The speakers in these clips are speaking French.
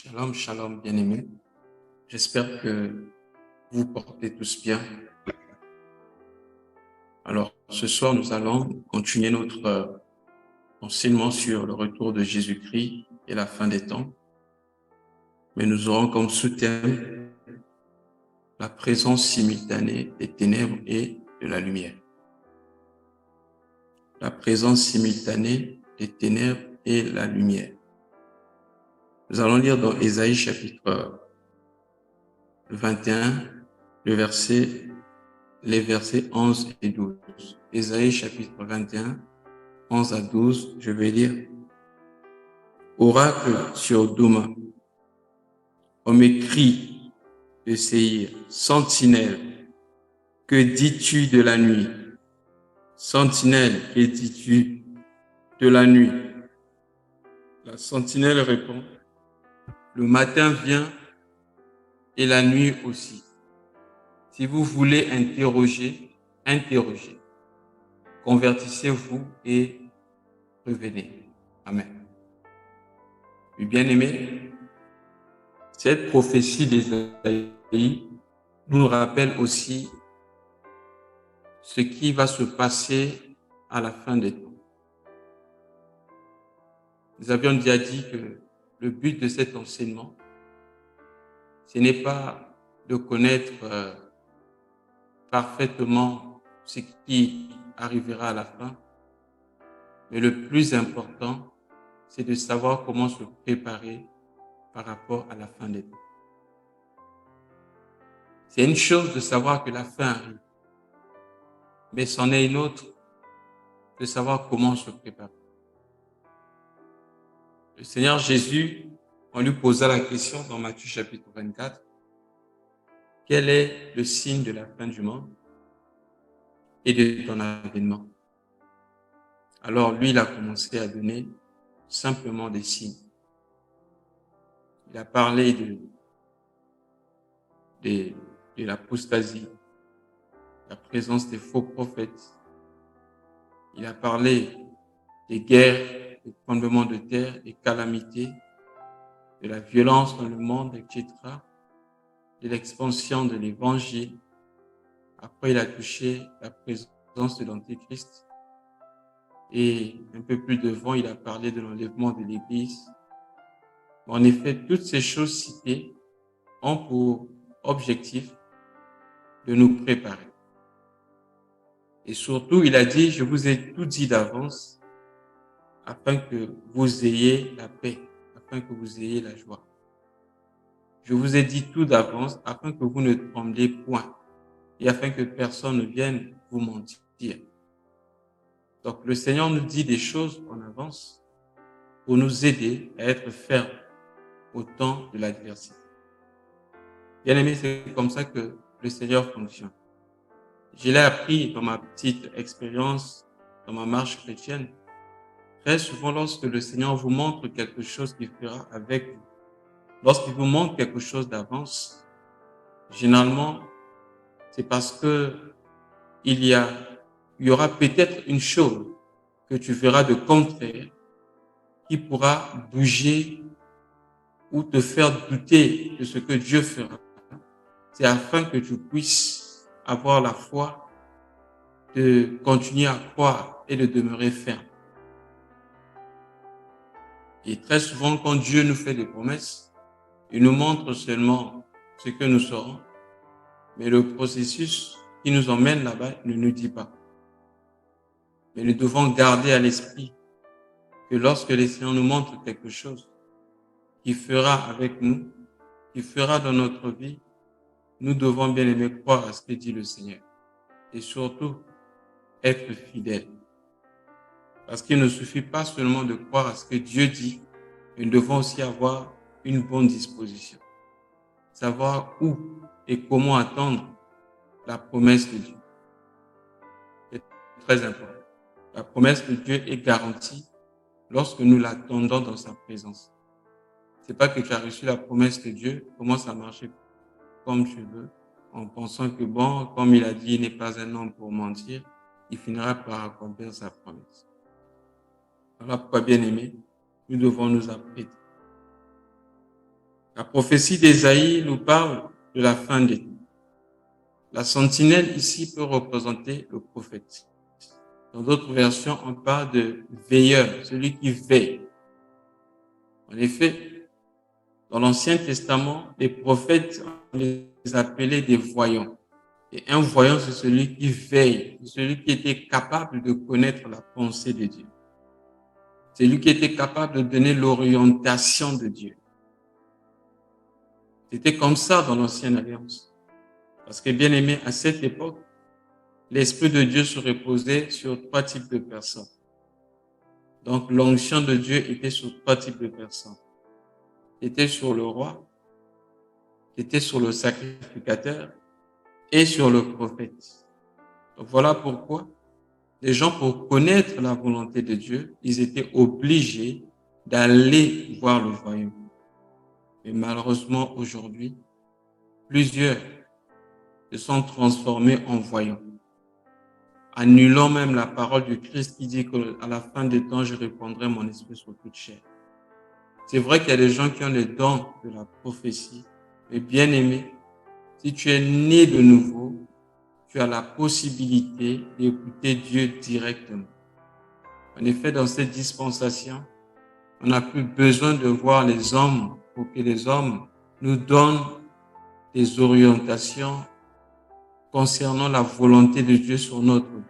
Shalom, shalom, bien-aimés. J'espère que vous portez tous bien. Alors, ce soir, nous allons continuer notre enseignement sur le retour de Jésus-Christ et la fin des temps. Mais nous aurons comme sous-thème la présence simultanée des ténèbres et de la lumière. La présence simultanée des ténèbres et la lumière. Nous allons lire dans Ésaïe chapitre 21, les versets 11 et 12. Ésaïe chapitre 21, 11 à 12, je vais lire. Oracle sur Douma, on m'écrit de Séhir, sentinelle, que dis-tu de la nuit? Sentinelle, que dis-tu de la nuit? La sentinelle répond, le matin vient et la nuit aussi. Si vous voulez interroger, interrogez. Convertissez-vous et revenez. Amen. Bien-aimés, cette prophétie d'Ésaïe nous rappelle aussi ce qui va se passer à la fin des temps. Nous avions déjà dit que le but de cet enseignement, ce n'est pas de connaître parfaitement ce qui arrivera à la fin, mais le plus important, c'est de savoir comment se préparer par rapport à la fin des temps. C'est une chose de savoir que la fin arrive, mais c'en est une autre de savoir comment se préparer. Le Seigneur Jésus, on lui posa la question dans Matthieu chapitre 24, quel est le signe de la fin du monde et de ton avènement? Alors lui, il a commencé à donner simplement des signes. Il a parlé de l'apostasie, la présence des faux prophètes. Il a parlé des guerres, des tremblements de terre, des calamités, de la violence dans le monde, etc., de l'expansion de l'évangile. Après, il a touché la présence de l'Antéchrist. Et un peu plus devant, il a parlé de l'enlèvement de l'Église. En effet, toutes ces choses citées ont pour objectif de nous préparer. Et surtout, il a dit, je vous ai tout dit d'avance afin que vous ayez la paix, afin que vous ayez la joie. Je vous ai dit tout d'avance afin que vous ne tremblez point et afin que personne ne vienne vous mentir. Donc, le Seigneur nous dit des choses en avance pour nous aider à être fermes au temps de l'adversité. Bien aimé, c'est comme ça que le Seigneur fonctionne. Je l'ai appris dans ma petite expérience, dans ma marche chrétienne. Très souvent, lorsque le Seigneur vous montre quelque chose qu'il fera avec vous, lorsqu'il vous montre quelque chose d'avance, généralement, c'est parce que il y aura peut-être une chose que tu feras de contraire qui pourra bouger ou te faire douter de ce que Dieu fera. C'est afin que tu puisses avoir la foi de continuer à croire et de demeurer ferme. Et très souvent, quand Dieu nous fait des promesses, il nous montre seulement ce que nous serons, mais le processus qui nous emmène là-bas ne nous dit pas. Mais nous devons garder à l'esprit que lorsque le Seigneur nous montre quelque chose qui fera avec nous, qui fera dans notre vie, nous devons bien aimer croire à ce que dit le Seigneur. Et surtout, être fidèles. Parce qu'il ne suffit pas seulement de croire à ce que Dieu dit, mais nous devons aussi avoir une bonne disposition. Savoir où et comment attendre la promesse de Dieu. C'est très important. La promesse de Dieu est garantie lorsque nous l'attendons dans sa présence. C'est pas que tu as reçu la promesse de Dieu, commence à marcher comme tu veux, en pensant que bon, comme il a dit, il n'est pas un homme pour mentir, il finira par accomplir sa promesse. Voilà pourquoi, bien aimé, nous devons nous apprêter. La prophétie d'Ésaïe nous parle de la fin des temps. La sentinelle ici peut représenter le prophète. Dans d'autres versions, on parle de veilleur, celui qui veille. En effet, dans l'Ancien Testament, les prophètes, on les appelait des voyants. Et un voyant, c'est celui qui veille, celui qui était capable de connaître la pensée de Dieu. C'est lui qui était capable de donner l'orientation de Dieu. C'était comme ça dans l'Ancienne Alliance. Parce que, bien aimé, à cette époque, l'Esprit de Dieu se reposait sur 3 types de personnes. Donc, l'onction de Dieu était sur 3 types de personnes. C'était sur le roi, c'était sur le sacrificateur et sur le prophète. Donc, voilà pourquoi les gens, pour connaître la volonté de Dieu, ils étaient obligés d'aller voir le royaume. Mais malheureusement, aujourd'hui, plusieurs se sont transformés en voyants, annulant même la parole du Christ qui dit qu'à la fin des temps, je répandrai mon esprit sur toute chair. C'est vrai qu'il y a des gens qui ont les dons de la prophétie, mais bien aimé, si tu es né de nouveau, tu as la possibilité d'écouter Dieu directement. En effet, dans cette dispensation, on n'a plus besoin de voir les hommes pour que les hommes nous donnent des orientations concernant la volonté de Dieu sur notre vie.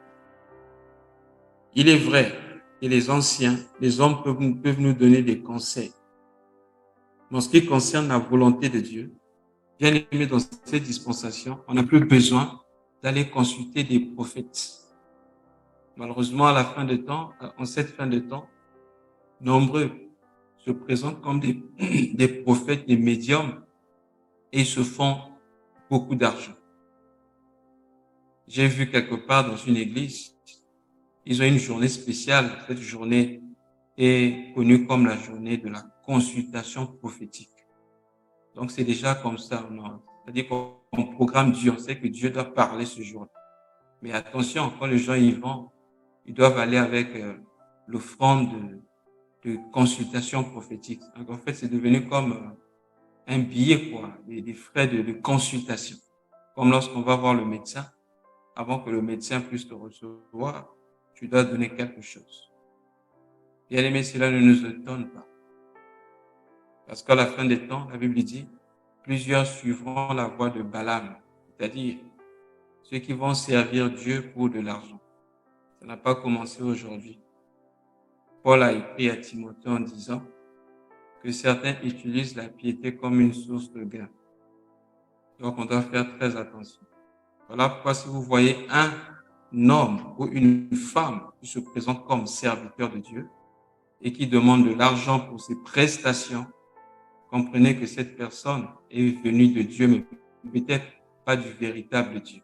Il est vrai que les anciens, les hommes peuvent nous donner des conseils. Mais en ce qui concerne la volonté de Dieu, bien aimé, dans cette dispensation, on n'a plus besoin d'aller consulter des prophètes. Malheureusement, à la fin de temps, en cette fin de temps, nombreux se présentent comme des prophètes, des médiums, et se font beaucoup d'argent. J'ai vu quelque part dans une église, ils ont une journée spéciale. Cette journée est connue comme la journée de la consultation prophétique. Donc, c'est déjà comme ça. C'est-à-dire qu'on programme Dieu. On sait que Dieu doit parler ce jour-là. Mais attention, quand les gens y vont, ils doivent aller avec l'offrande de consultation prophétique. Donc, en fait, c'est devenu comme un billet, quoi, des frais de consultation. Comme lorsqu'on va voir le médecin, avant que le médecin puisse te recevoir, tu dois donner quelque chose. Bien aimé, cela ne nous étonne pas. Parce qu'à la fin des temps, la Bible dit, plusieurs suivront la voie de Balaam, c'est-à-dire ceux qui vont servir Dieu pour de l'argent. Ça n'a pas commencé aujourd'hui. Paul a écrit à Timothée en disant que certains utilisent la piété comme une source de gain. Donc, on doit faire très attention. Voilà pourquoi si vous voyez un homme ou une femme qui se présente comme serviteur de Dieu et qui demande de l'argent pour ses prestations, comprenez que cette personne est venue de Dieu, mais peut-être pas du véritable Dieu.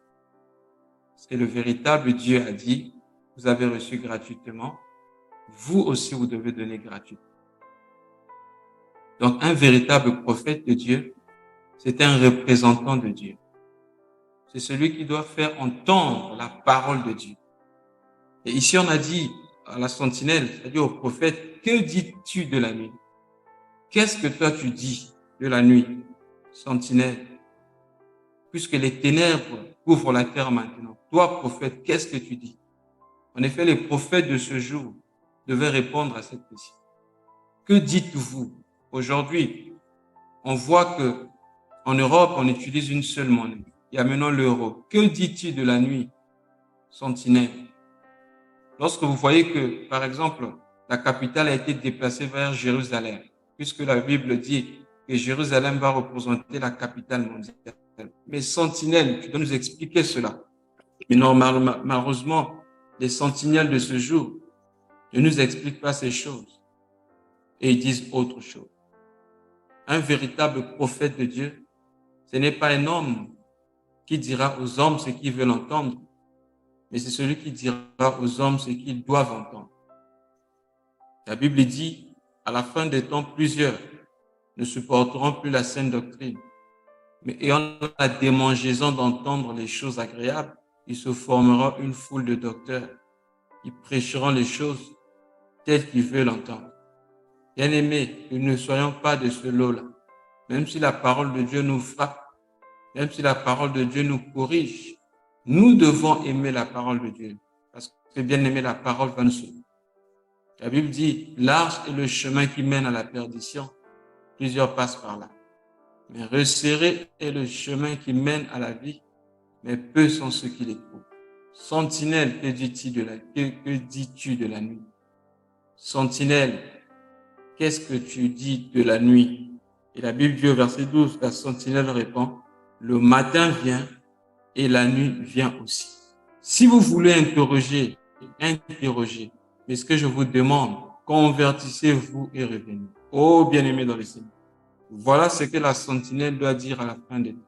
Parce que le véritable Dieu a dit, vous avez reçu gratuitement, vous aussi vous devez donner gratuitement. Donc un véritable prophète de Dieu, c'est un représentant de Dieu. C'est celui qui doit faire entendre la parole de Dieu. Et ici, on a dit à la sentinelle, c'est-à-dire au prophète, que dis-tu de la nuit? Qu'est-ce que toi tu dis de la nuit, sentinelle? Puisque les ténèbres couvrent la terre maintenant. Toi, prophète, qu'est-ce que tu dis? En effet, les prophètes de ce jour devaient répondre à cette question. Que dites-vous? Aujourd'hui, on voit que en Europe, on utilise une seule monnaie. Il y a maintenant l'euro. Que dis-tu de la nuit, sentinelle? Lorsque vous voyez que, par exemple, la capitale a été déplacée vers Jérusalem, puisque la Bible dit que Jérusalem va représenter la capitale mondiale. Mais sentinelle, tu dois nous expliquer cela. Mais normalement, malheureusement, les sentinelles de ce jour ne nous expliquent pas ces choses et ils disent autre chose. Un véritable prophète de Dieu, ce n'est pas un homme qui dira aux hommes ce qu'ils veulent entendre, mais c'est celui qui dira aux hommes ce qu'ils doivent entendre. La Bible dit, à la fin des temps, plusieurs ne supporteront plus la saine doctrine, mais ayant la démangeaison d'entendre les choses agréables, il se formera une foule de docteurs qui prêcheront les choses telles qu'ils veulent entendre. Bien-aimés, nous ne soyons pas de ce lot-là, même si la parole de Dieu nous frappe, même si la parole de Dieu nous corrige, nous devons aimer la parole de Dieu. Parce que bien aimer la parole va nous sauver. La Bible dit, large est le chemin qui mène à la perdition. Plusieurs passent par là. Mais resserré est le chemin qui mène à la vie, mais peu sont ceux qui les trouvent. Sentinelle, que dis-tu de la nuit? Sentinelle, qu'est-ce que tu dis de la nuit? Et la Bible dit au verset 12, la sentinelle répond, le matin vient et la nuit vient aussi. Si vous voulez interroger, mais ce que je vous demande, convertissez-vous et revenez. Oh, bien-aimés dans le Seigneur. Voilà ce que la sentinelle doit dire à la fin des temps.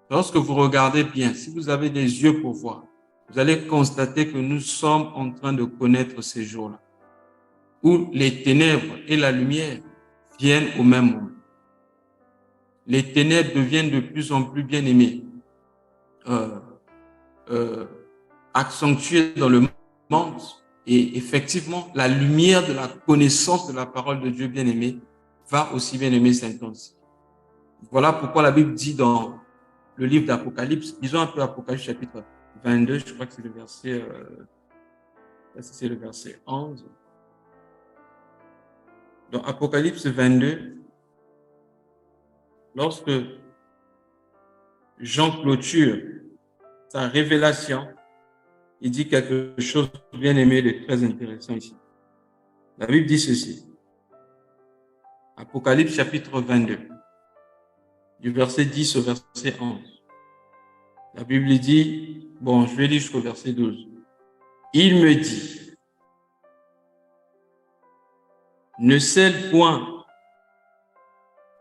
Lorsque vous regardez bien, si vous avez des yeux pour voir, vous allez constater que nous sommes en train de connaître ces jours-là, où les ténèbres et la lumière viennent au même moment. Les ténèbres deviennent de plus en plus bien-aimées, accentuées dans le monde, et effectivement, la lumière de la connaissance de la parole de Dieu bien-aimé va aussi bien-aimé s'intensifier. Voilà pourquoi la Bible dit dans le livre d'Apocalypse, disons un peu Apocalypse chapitre 22, je crois que c'est le verset 11. Dans Apocalypse 22, lorsque Jean clôture sa révélation, il dit quelque chose de bien aimé, de très intéressant ici. La Bible dit ceci. Apocalypse chapitre 22, du verset 10 au verset 11. La Bible dit, bon, je vais lire jusqu'au verset 12. Il me dit, ne scelle point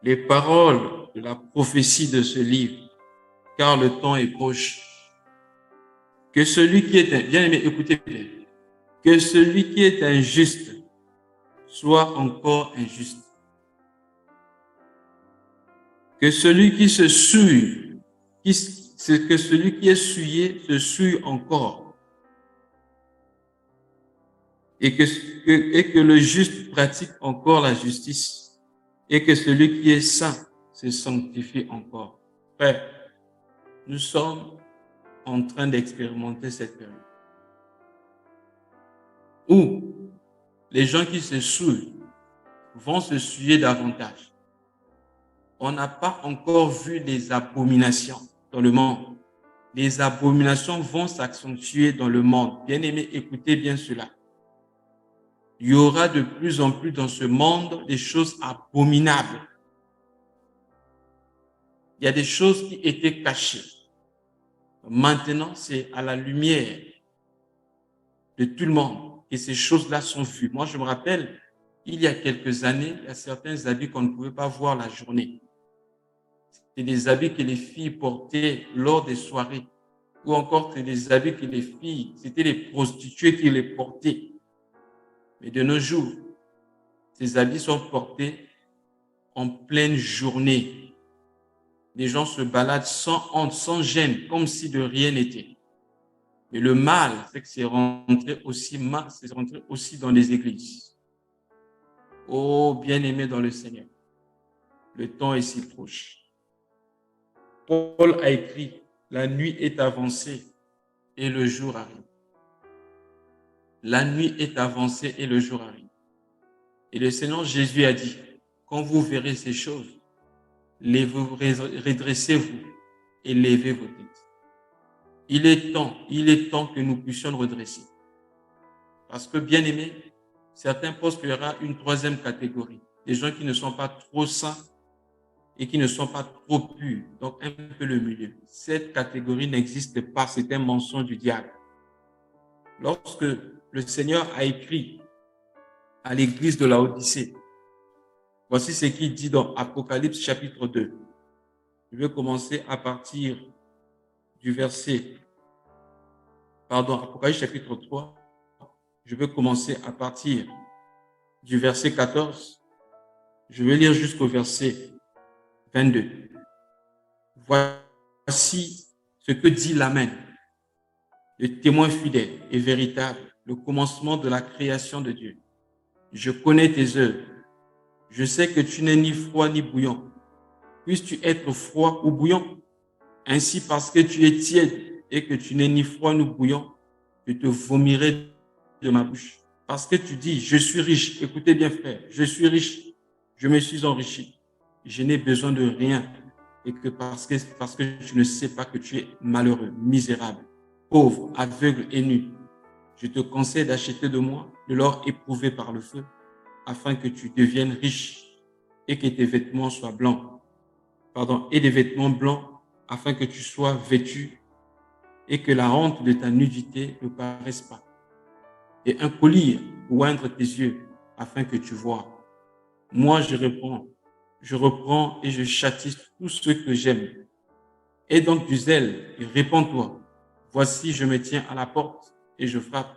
les paroles de la prophétie de ce livre, car le temps est proche. Que celui qui est, bien aimé, écoutez bien, que celui qui est injuste soit encore injuste. Que celui qui se souille, que celui qui est souillé se souille encore. Et que le juste pratique encore la justice. Et que celui qui est saint se sanctifie encore. Frère, nous sommes en train d'expérimenter cette période où les gens qui se souillent vont se souiller davantage. On n'a pas encore vu les abominations dans le monde. Les abominations vont s'accentuer dans le monde. Bien-aimés, écoutez bien cela. Il y aura de plus en plus dans ce monde des choses abominables. Il y a des choses qui étaient cachées. Maintenant, c'est à la lumière de tout le monde que ces choses-là sont vues. Moi, je me rappelle, il y a quelques années, il y a certains habits qu'on ne pouvait pas voir la journée. C'était des habits que les filles portaient lors des soirées. Ou encore, c'était des habits que les filles, c'était les prostituées qui les portaient. Mais de nos jours, ces habits sont portés en pleine journée. Les gens se baladent sans honte, sans gêne, comme si de rien n'était. Mais le mal, c'est que c'est rentré aussi dans les églises. Oh, bien-aimés dans le Seigneur, le temps est si proche. Paul a écrit, la nuit est avancée et le jour arrive. La nuit est avancée et le jour arrive. Et le Seigneur Jésus a dit, quand vous verrez ces choses, redressez-vous et levez vos têtes. Il est temps que nous puissions le redresser. Parce que, bien aimés, certains pensent qu'il y aura une troisième catégorie. Des gens qui ne sont pas trop saints et qui ne sont pas trop purs. Donc, un peu le milieu. Cette catégorie n'existe pas. C'est un mensonge du diable. Lorsque le Seigneur a écrit à l'église de Laodicée, voici ce qu'il dit dans Apocalypse chapitre 2. Je vais commencer à partir du Apocalypse chapitre 3. Je vais commencer à partir du verset 14. Je vais lire jusqu'au verset 22. Voici ce que dit l'Amen, le témoin fidèle et véritable, le commencement de la création de Dieu. Je connais tes œuvres. Je sais que tu n'es ni froid ni bouillant. puisses-tu être froid ou bouillant. Ainsi, parce que tu es tiède et que tu n'es ni froid ni bouillant, je te vomirai de ma bouche. Parce que tu dis, je suis riche. Écoutez bien, frère, je suis riche. Je me suis enrichi. Je n'ai besoin de rien. Et que parce que tu ne sais pas que tu es malheureux, misérable, pauvre, aveugle et nu. Je te conseille d'acheter de moi de l'or éprouvé par le feu, afin que tu deviennes riche et que tes vêtements soient blancs. Et des vêtements blancs, afin que tu sois vêtu et que la honte de ta nudité ne paraisse pas. Et un collier pour oindre tes yeux, afin que tu vois. Moi, je reprends et je châtie tous ceux que j'aime. Aie donc du zèle et répands-toi. Voici, je me tiens à la porte et je frappe.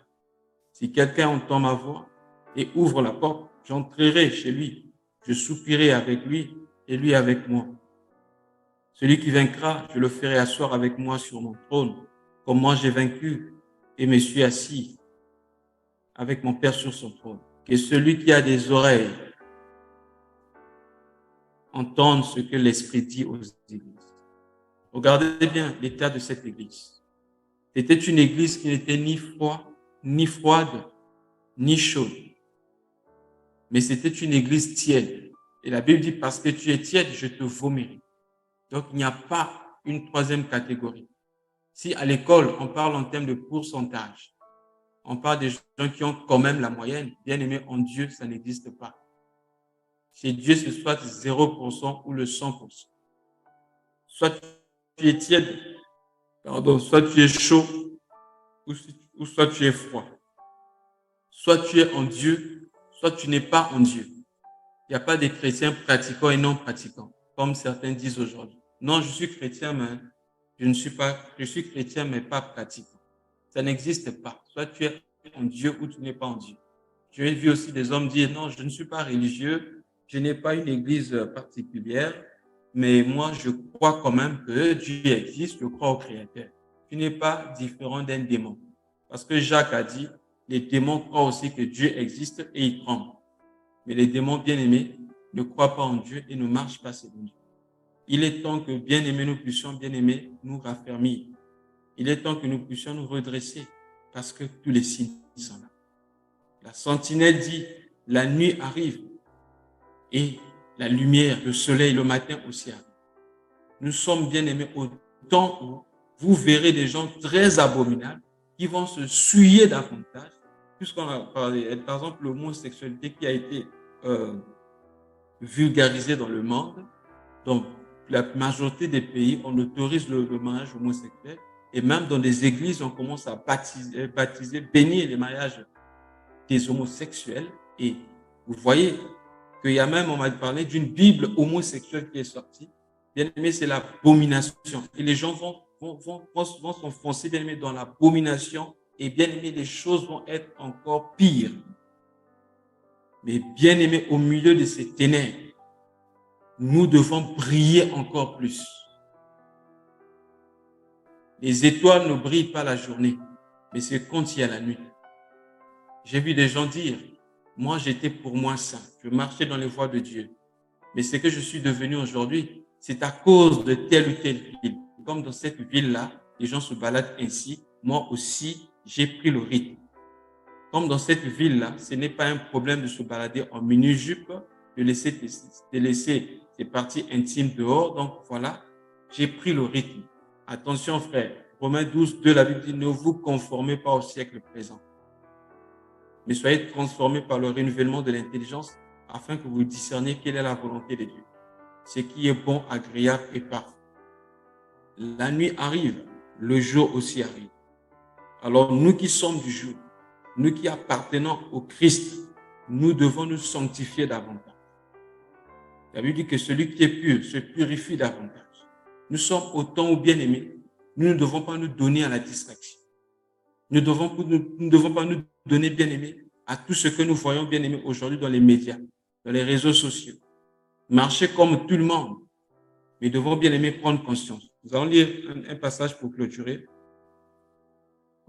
Si quelqu'un entend ma voix et ouvre la porte, j'entrerai chez lui. Je soupirai avec lui et lui avec moi. Celui qui vaincra, je le ferai asseoir avec moi sur mon trône, comme moi j'ai vaincu et me suis assis avec mon Père sur son trône. Que celui qui a des oreilles entende ce que l'Esprit dit aux églises. Regardez bien l'état de cette église. C'était une église qui n'était ni froide, ni chaude. Mais c'était une église tiède. Et la Bible dit, parce que tu es tiède, je te vomirai. Donc, il n'y a pas une troisième catégorie. Si à l'école, on parle en termes de pourcentage, on parle des gens qui ont quand même la moyenne, bien aimé en Dieu, ça n'existe pas. Chez Dieu, c'est soit 0% ou le 100%. Soit tu es tiède, soit tu es chaud, ou soit tu es froid. Soit tu es en Dieu, soit tu n'es pas en Dieu. Il n'y a pas de chrétiens pratiquants et non pratiquants, comme certains disent aujourd'hui. Non, je suis chrétien, mais je suis chrétien, mais pas pratiquant. Ça n'existe pas. Soit tu es en Dieu ou tu n'es pas en Dieu. J'ai vu aussi des hommes dire, non, je ne suis pas religieux, je n'ai pas une église particulière, mais moi, je crois quand même que Dieu existe, je crois au Créateur. Tu n'es pas différent d'un démon. Parce que Jacques a dit, les démons croient aussi que Dieu existe et ils tremblent. Mais les démons bien-aimés ne croient pas en Dieu et ne marchent pas selon Dieu. Il est temps que bien-aimés, nous puissions bien-aimés nous raffermir. Il est temps que nous puissions nous redresser parce que tous les signes sont là. La sentinelle dit, la nuit arrive et la lumière, le soleil, le matin aussi arrive. Nous sommes bien-aimés au temps où vous verrez des gens très abominables qui vont se souiller davantage, puisqu'on a parlé, par exemple, l'homosexualité qui a été vulgarisée dans le monde. Donc, la majorité des pays, on autorise le mariage homosexuel et même dans des églises, on commence à baptiser, bénir les mariages des homosexuels. Et vous voyez qu'il y a même, on m'a parlé d'une Bible homosexuelle qui est sortie. Bien aimé, c'est l'abomination. Et les gens vont s'enfoncer, bien aimé, dans l'abomination. Et bien aimé, les choses vont être encore pires. Mais bien aimé, au milieu de ces ténèbres, nous devons briller encore plus. Les étoiles ne brillent pas la journée, mais c'est quand il y a la nuit. J'ai vu des gens dire, moi j'étais pour moi saint, je marchais dans les voies de Dieu. Mais ce que je suis devenu aujourd'hui, c'est à cause de telle ou telle ville. Comme dans cette ville-là, les gens se baladent ainsi, moi aussi, j'ai pris le rythme. Comme dans cette ville-là, ce n'est pas un problème de se balader en mini-jupe, de laisser tes parties intimes dehors. Donc voilà, j'ai pris le rythme. Attention frère, Romains 12, 2, la Bible dit, ne vous conformez pas au siècle présent, mais soyez transformés par le renouvellement de l'intelligence afin que vous discerniez quelle est la volonté de Dieu, ce qui est bon, agréable et parfait. La nuit arrive, le jour aussi arrive. Alors nous qui sommes du jour, nous qui appartenons au Christ, nous devons nous sanctifier davantage. La Bible dit que celui qui est pur se purifie davantage. Nous sommes au temps où, bien aimés, nous ne devons pas nous donner à la distraction. Nous ne devons pas nous donner, bien aimés, à tout ce que nous voyons, bien aimés, aujourd'hui dans les médias, dans les réseaux sociaux. Marcher comme tout le monde, mais devons, bien aimés, prendre conscience. Nous allons lire un passage pour clôturer.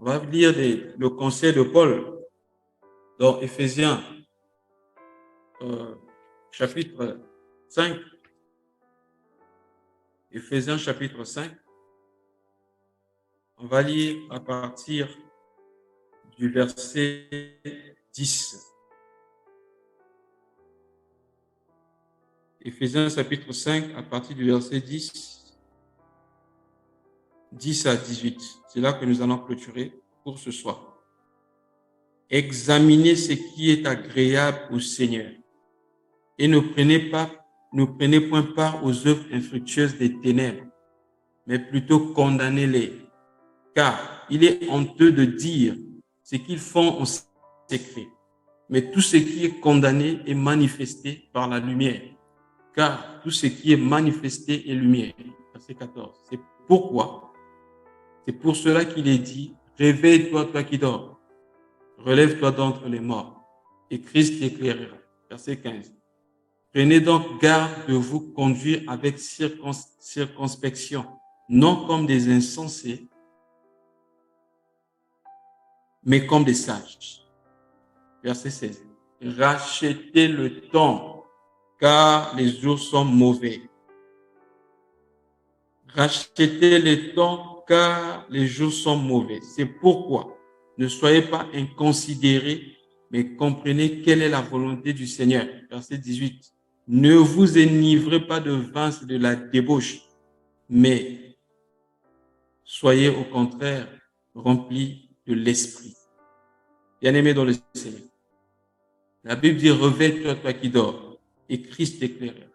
On va lire le conseil de Paul dans Éphésiens chapitre 5, Éphésiens chapitre 5. On va lire à partir du verset 10. Éphésiens chapitre 5, à partir du verset 10, 10 à 18. C'est là que nous allons clôturer pour ce soir. Examinez ce qui est agréable au Seigneur et ne prenez point part aux œuvres infructueuses des ténèbres, mais plutôt condamnez-les. Car il est honteux de dire ce qu'ils font en secret. Mais tout ce qui est condamné est manifesté par la lumière. Car tout ce qui est manifesté est lumière. Verset 14. C'est pour cela qu'il est dit, réveille-toi, toi qui dors. Relève-toi d'entre les morts. Et Christ t'éclairera. Verset 15. Prenez donc garde de vous conduire avec circonspection, non comme des insensés, mais comme des sages. Verset 16. Rachetez le temps, car les jours sont mauvais. Rachetez le temps, car les jours sont mauvais. C'est pourquoi ne soyez pas inconsidérés, mais comprenez quelle est la volonté du Seigneur. Verset 18. Ne vous enivrez pas de vin et de la débauche, mais soyez au contraire remplis de l'esprit. Bien-aimés dans le Seigneur, la Bible dit, réveille-toi, toi qui dors, et Christ t'éclairera.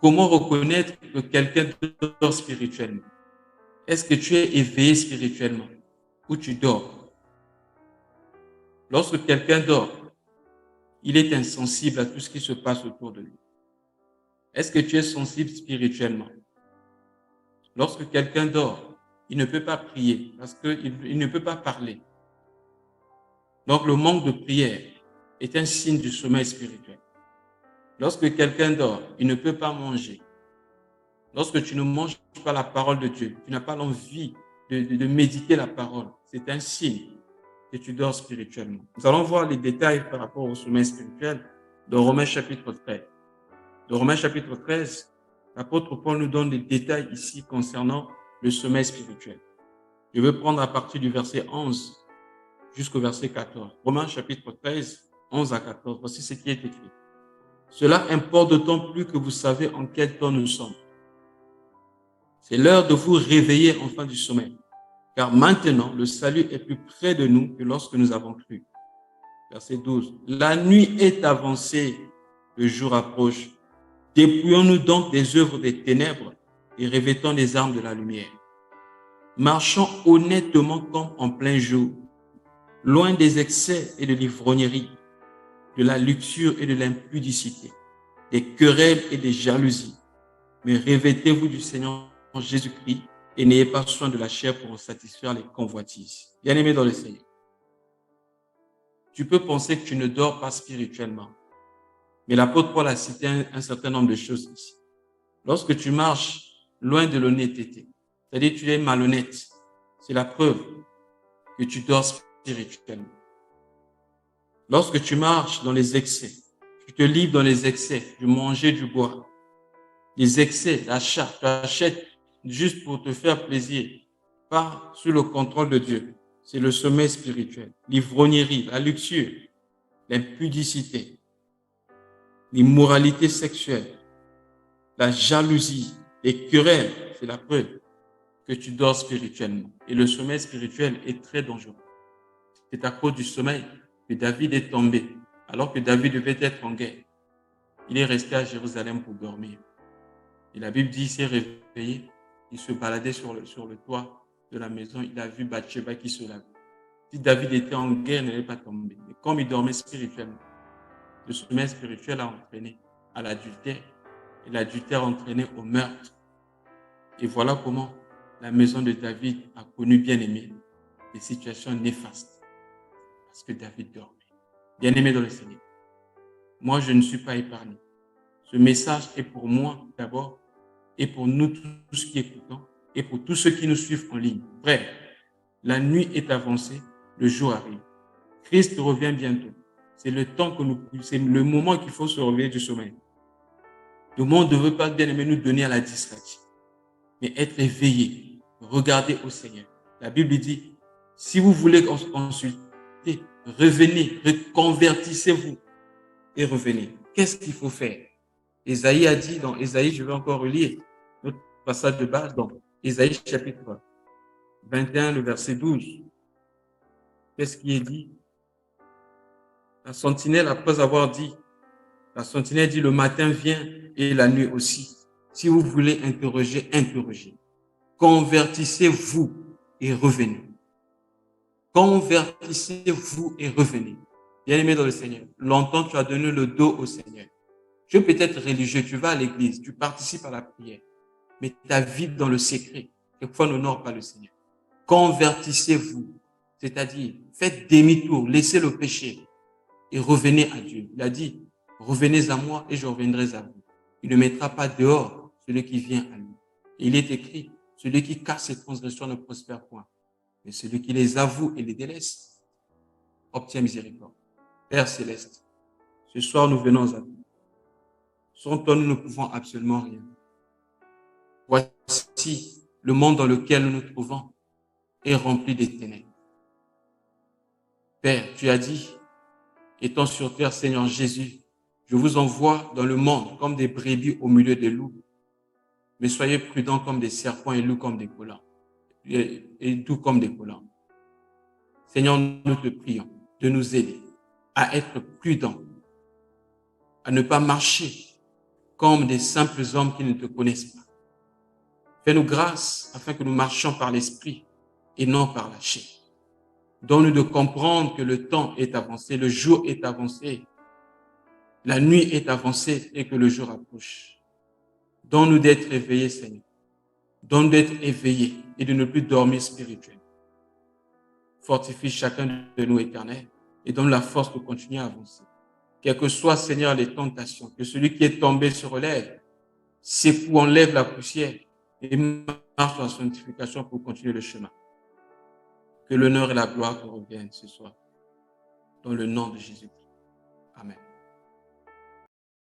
Comment reconnaître que quelqu'un dort spirituellement? Est-ce que tu es éveillé spirituellement ou tu dors? Lorsque quelqu'un dort, il est insensible à tout ce qui se passe autour de lui. Est-ce que tu es sensible spirituellement? Lorsque quelqu'un dort, il ne peut pas prier parce qu'il ne peut pas parler. Donc, le manque de prière est un signe du sommeil spirituel. Lorsque quelqu'un dort, il ne peut pas manger. Lorsque tu ne manges pas la parole de Dieu, tu n'as pas l'envie de méditer la parole, c'est un signe que tu dors spirituellement. Nous allons voir les détails par rapport au sommeil spirituel dans Romains chapitre 13. Dans Romains chapitre 13, l'apôtre Paul nous donne des détails ici concernant le sommeil spirituel. Je vais prendre à partir du verset 11 jusqu'au verset 14. Romains chapitre 13, 11 à 14. Voici ce qui est écrit. Cela importe d'autant plus que vous savez en quel temps nous sommes. C'est l'heure de vous réveiller enfin du sommeil, car maintenant le salut est plus près de nous que lorsque nous avons cru. Verset 12. La nuit est avancée, le jour approche. Dépouillons-nous donc des œuvres des ténèbres et revêtons les armes de la lumière. Marchons honnêtement comme en plein jour, loin des excès et de l'ivrognerie, de la luxure et de l'impudicité, des querelles et des jalousies. Mais revêtez-vous du Seigneur Jésus-Christ et n'ayez pas soin de la chair pour en satisfaire les convoitises. Bien-aimés dans le Seigneur, tu peux penser que tu ne dors pas spirituellement, mais l'apôtre Paul a cité un certain nombre de choses ici. Lorsque tu marches loin de l'honnêteté, c'est-à-dire que tu es malhonnête, c'est la preuve que tu dors spirituellement. Lorsque tu marches dans les excès, tu te livres dans les excès du manger, du boire, les excès d'achat, tu achètes juste pour te faire plaisir, pas sous le contrôle de Dieu. C'est le sommeil spirituel, l'ivrognerie, la luxure, l'impudicité, l'immoralité sexuelle, la jalousie, les querelles, c'est la preuve que tu dors spirituellement. Et le sommeil spirituel est très dangereux. C'est à cause du sommeil que David est tombé, alors que David devait être en guerre. Il est resté à Jérusalem pour dormir. Et la Bible dit, il s'est réveillé, il se baladait sur le toit de la maison, il a vu Bathsheba qui se lave. Si David était en guerre, il n'allait pas tomber. Mais comme il dormait spirituellement, le sommeil spirituel a entraîné à l'adultère, et l'adultère a entraîné au meurtre. Et voilà comment la maison de David a connu, bien aimé, des situations néfastes. Parce que David dormait. Bien aimé dans le Seigneur, moi je ne suis pas épargné. Ce message est pour moi d'abord, et pour nous tous qui écoutons, et pour tous ceux qui nous suivent en ligne. Frère, la nuit est avancée, le jour arrive. Christ revient bientôt. C'est le temps c'est le moment qu'il faut se réveiller du sommeil. Le monde ne veut pas, bien aimé, nous donner à la distraction, mais être éveillé, regarder au Seigneur. La Bible dit, si vous voulez consulter, revenez, reconvertissez-vous et revenez. Qu'est-ce qu'il faut faire? Ésaïe a dit dans Ésaïe, je vais encore relire notre passage de base, dans Ésaïe chapitre 21, le verset 12. Qu'est-ce qui est dit? La sentinelle, après avoir dit, la sentinelle dit, le matin vient et la nuit aussi. Si vous voulez interroger, interrogez. Convertissez-vous et revenez. Convertissez-vous et revenez. Bien-aimé dans le Seigneur, longtemps tu as donné le dos au Seigneur. Tu peux être religieux, tu vas à l'église, tu participes à la prière, mais ta vie dans le secret, quelquefois n'honore pas le Seigneur. Convertissez-vous, c'est-à-dire faites demi-tour, laissez le péché et revenez à Dieu. Il a dit, revenez à moi et je reviendrai à vous. Il ne mettra pas dehors celui qui vient à lui. Et il est écrit, celui qui casse ses transgressions ne prospère point, mais celui qui les avoue et les délaisse obtient miséricorde. Père céleste, ce soir nous venons à vous. Sans toi, nous ne pouvons absolument rien. Voici le monde dans lequel nous nous trouvons est rempli de ténèbres. Père, tu as dit, étant sur terre, Seigneur Jésus, je vous envoie dans le monde comme des brebis au milieu des loups. Mais soyez prudents comme des serpents et loups comme des collants. Et doux comme des collants. Seigneur, nous te prions de nous aider à être prudents, à ne pas marcher comme des simples hommes qui ne te connaissent pas. Fais-nous grâce afin que nous marchions par l'esprit et non par la chair. Donne-nous de comprendre que le temps est avancé, le jour est avancé, la nuit est avancée et que le jour approche. Donne-nous d'être éveillés, Seigneur. Donne-nous d'être éveillés et de ne plus dormir spirituellement. Fortifie chacun de nous, Éternel, et donne la force de continuer à avancer. Quelles que soient, Seigneur, les tentations, que celui qui est tombé se relève, secoue, enlève la poussière et marche dans la sanctification pour continuer le chemin. Que l'honneur et la gloire te reviennent ce soir. Dans le nom de Jésus. Amen.